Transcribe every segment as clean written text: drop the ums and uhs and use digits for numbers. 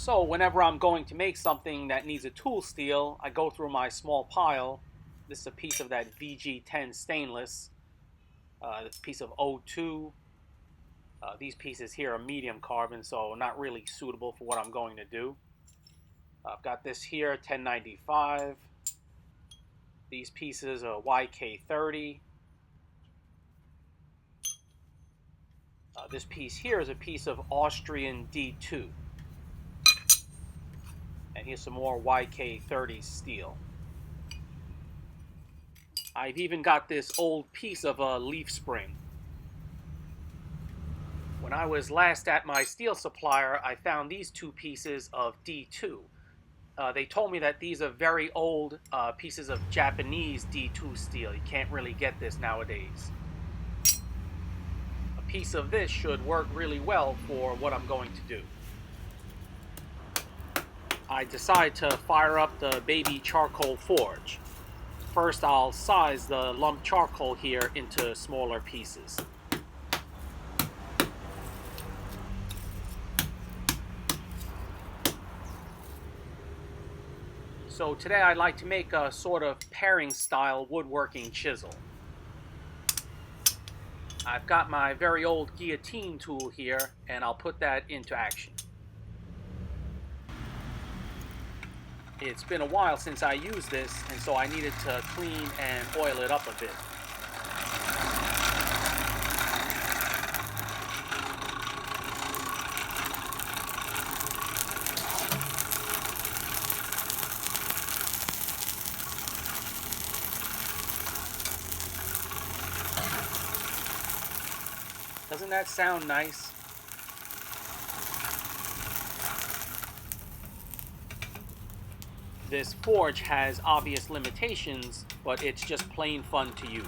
So whenever I'm going to make something that needs a tool steel, I go through my small pile. This is a piece of that VG10 stainless, this piece of O2. These pieces here are medium carbon, so not really suitable for what I'm going to do. I've got this here, 1095. These pieces are YK30. This piece here is a piece of Austrian D2. And here's some more YK30 steel. I've even got this old piece of a leaf spring. When I was last at my steel supplier, I found these two pieces of D2. They told me that these are very old pieces of Japanese D2 steel. You can't really get this nowadays. A piece of this should work really well for what I'm going to do. I decide to fire up the baby charcoal forge. First, I'll size the lump charcoal here into smaller pieces. So today I'd like to make a sort of paring style woodworking chisel. I've got my very old guillotine tool here, and I'll put that into action. It's been a while since I used this, and so I needed to clean and oil it up a bit. Doesn't that sound nice? This forge has obvious limitations, but it's just plain fun to use.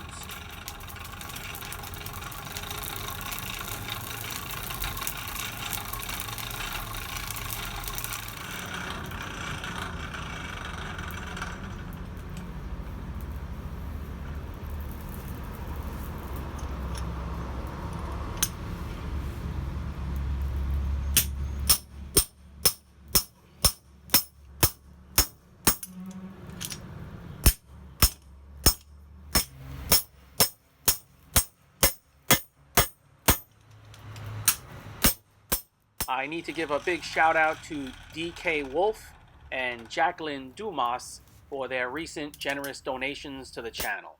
I need to give a big shout out to DK Wolf and Jacqueline Dumas for their recent generous donations to the channel.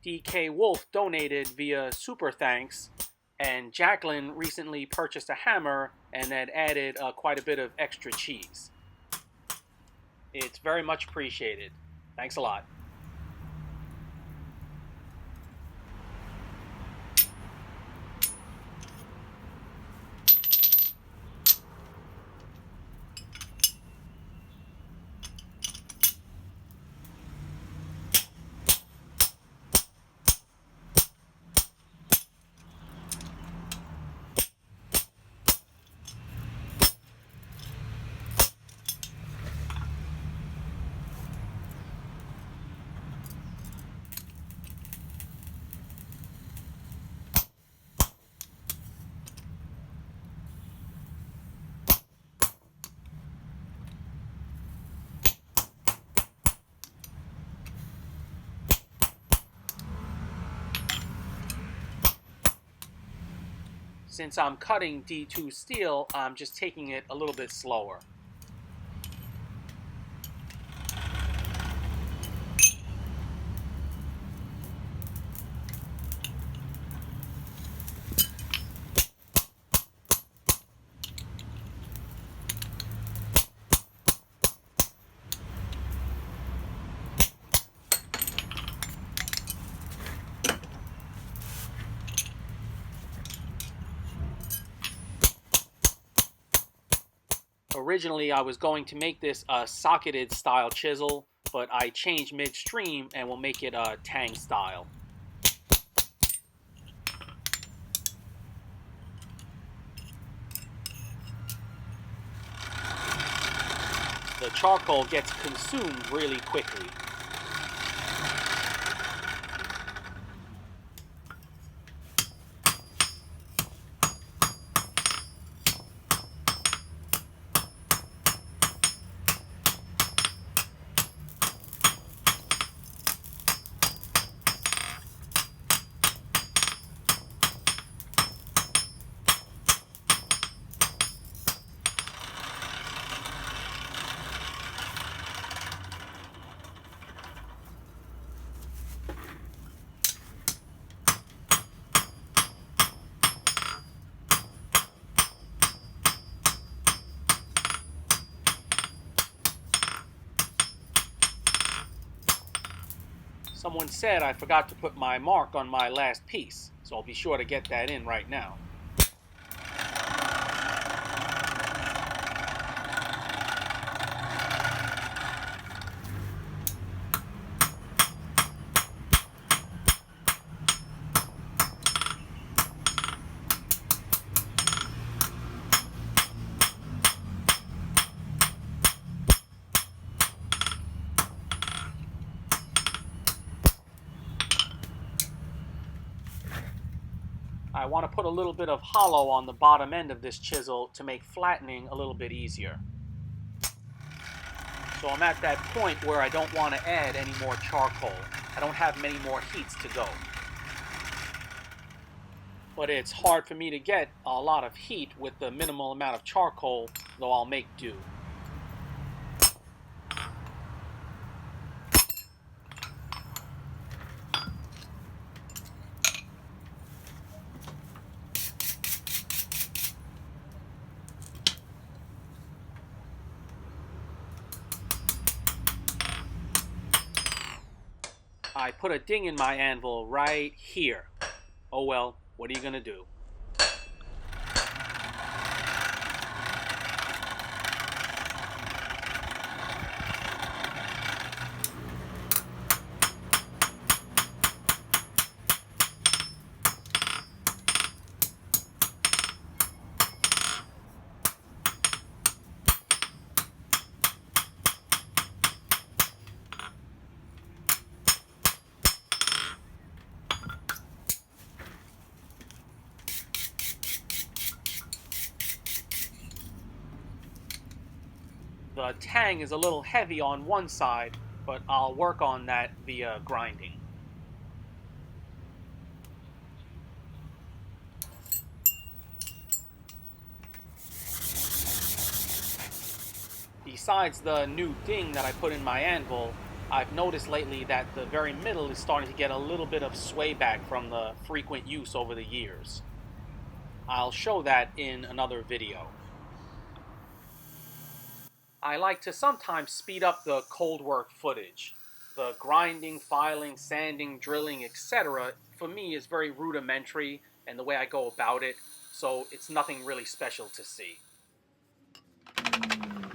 DK Wolf donated via Super Thanks, and Jacqueline recently purchased a hammer and had added quite a bit of extra cheese. It's very much appreciated. Thanks a lot. Since I'm cutting D2 steel, I'm just taking it a little bit slower. Originally, I was going to make this a socketed style chisel, but I changed midstream and will make it a tang style. The charcoal gets consumed really quickly. Someone said I forgot to put my mark on my last piece, so I'll be sure to get that in right now. I want to put a little bit of hollow on the bottom end of this chisel to make flattening a little bit easier. So I'm at that point where I don't want to add any more charcoal. I don't have many more heats to go. But it's hard for me to get a lot of heat with the minimal amount of charcoal, though I'll make do. I put a ding in my anvil right here. Oh well, what are you gonna do? The tang is a little heavy on one side, but I'll work on that via grinding. Besides the new ding that I put in my anvil, I've noticed lately that the very middle is starting to get a little bit of sway back from the frequent use over the years. I'll show that in another video. I like to sometimes speed up the cold work footage. The grinding, filing, sanding, drilling, etc. for me is very rudimentary and the way I go about it, so it's nothing really special to see.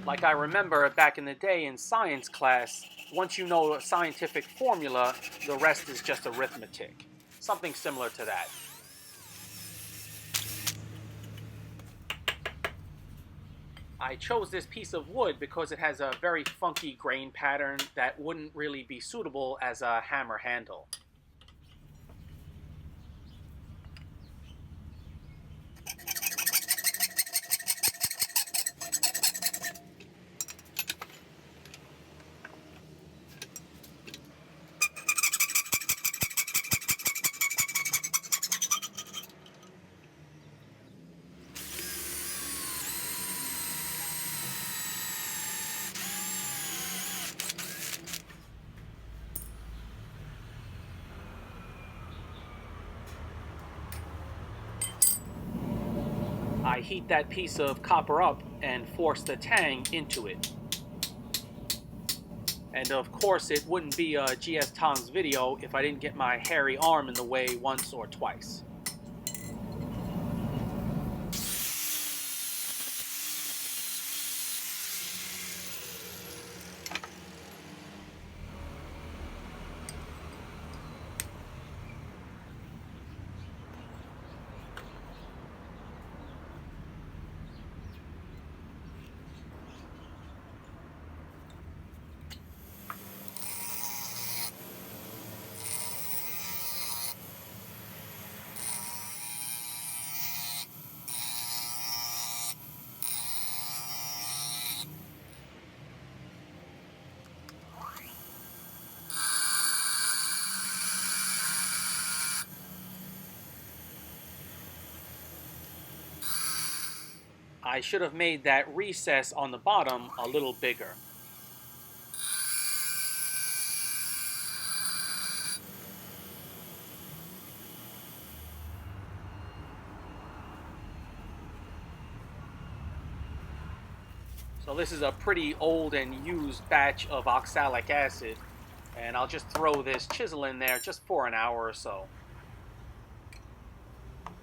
Like I remember back in the day in science class, once you know a scientific formula, the rest is just arithmetic. Something similar to that. I chose this piece of wood because it has a very funky grain pattern that wouldn't really be suitable as a hammer handle. I heat that piece of copper up and force the tang into it. And of course it wouldn't be a GS Tongs video if I didn't get my hairy arm in the way once or twice. I should have made that recess on the bottom a little bigger. So this is a pretty old and used batch of oxalic acid, And I'll just throw this chisel in there just for an hour or so.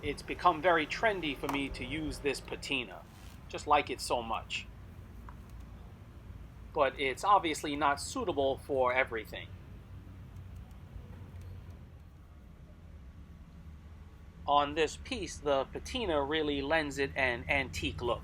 It's become very trendy for me to use this patina. Just like it so much. But it's obviously not suitable for everything. On this piece, the patina really lends it an antique look.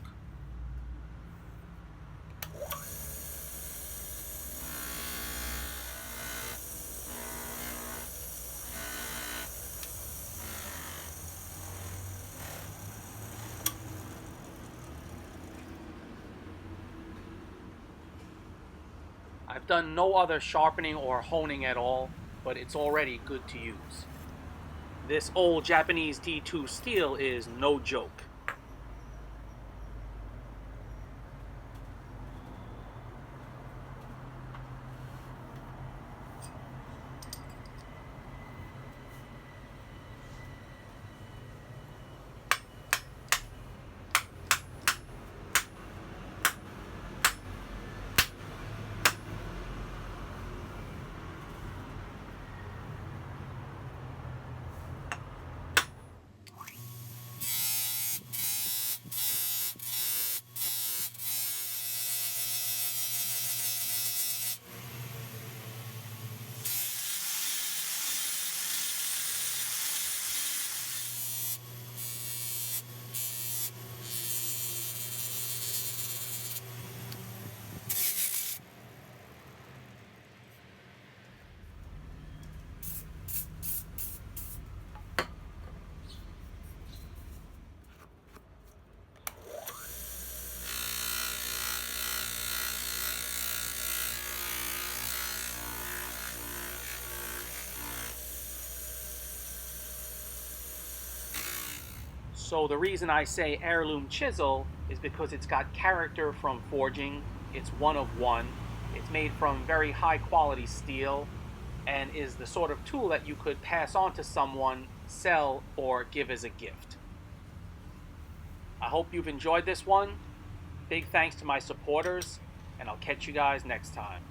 I've done no other sharpening or honing at all, but it's already good to use. This old Japanese D2 steel is no joke. So the reason I say heirloom chisel is because it's got character from forging, it's one of one, it's made from very high quality steel, and is the sort of tool that you could pass on to someone, sell, or give as a gift. I hope you've enjoyed this one. Big thanks to my supporters, and I'll catch you guys next time.